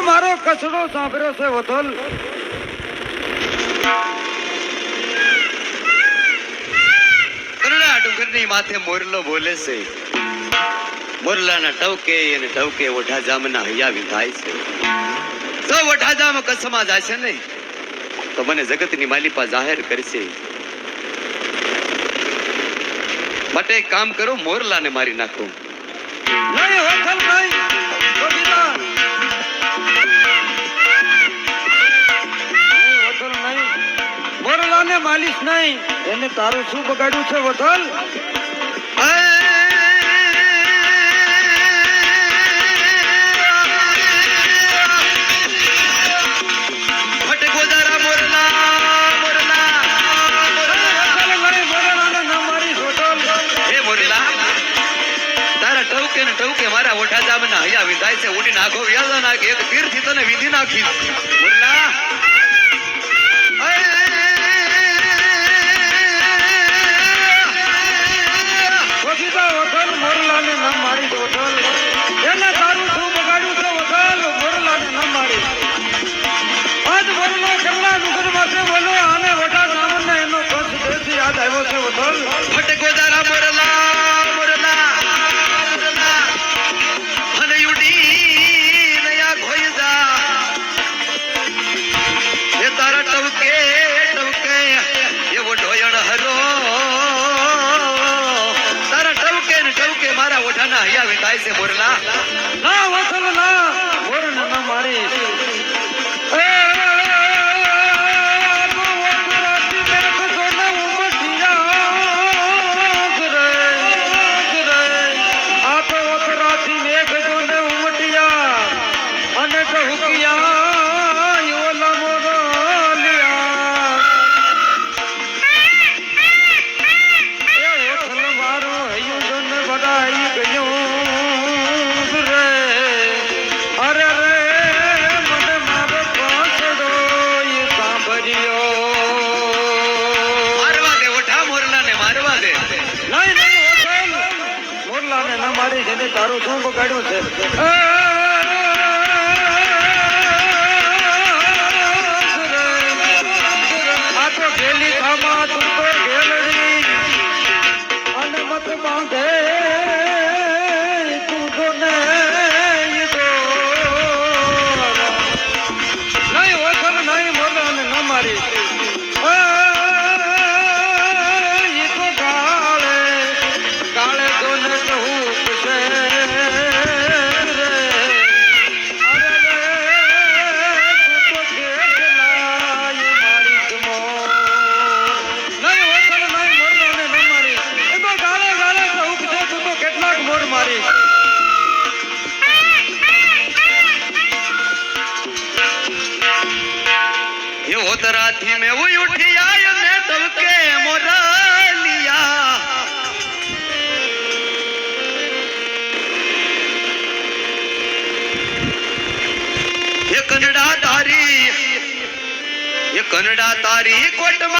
મારો કચરો સાંભળ્યો છે વતન. કરુણા ડુંગરની માથે મોરલો બોલે છે. મોરલાના ટવકે અને ટવકે ઓઢા જામના હૈયા વિંધાય છે. જો ઓઢા જામ કચ્છમાં જાશે ને તો મને જગતની માલિપા જાહેર કરશે. માટે એક કામ કરો, મોરલાને મારી નાખો. નહીં વતન નહીં ગોવિંદા. નહીં વતન નહીં. મોરલાને માલિશ નહીં. એને તારું શું બગાડ્યું છે વતન? ટવકે મારા ઓઠા જામના હૈયા વિંધાય છે. ઉડી નાખો વ્યાજા નાખે એક તીરથી તને વિધિ નાખી. મોરલા મોરલાને ન મારી વતન. એને તારું શું બગાડ્યું છે વતન? મોરલાને ન મારી. આજ મોરલો કરલા ડુંગર પાસે બોલો આને વટા સામને એનો કચ્છ દેશી યાદ આવ્યો છે વતન. ફટકો દારા મોરલા મોરલા અને ઉડી નયા ખોઈ જા. એ તારા ટવકે ટવકે એવો ઢોયણ હરો. તારા ટવકે ને ટવકે મારા ઓઠાના હૈયા વિંધાય છે. મોરલા ના વતન ના. મોરને ન મારી. જેને તારું શું બગાડ્યું છે? આ તો ગેલી થામા તું તો ગેલડી અને મત બાંધે તું તો ને નહીં ઓછન નહીં મોરલાને ન મારી. होतराथी में वो उठी आय ने टवके मोरलिया. ये कनड़ा तारी कोट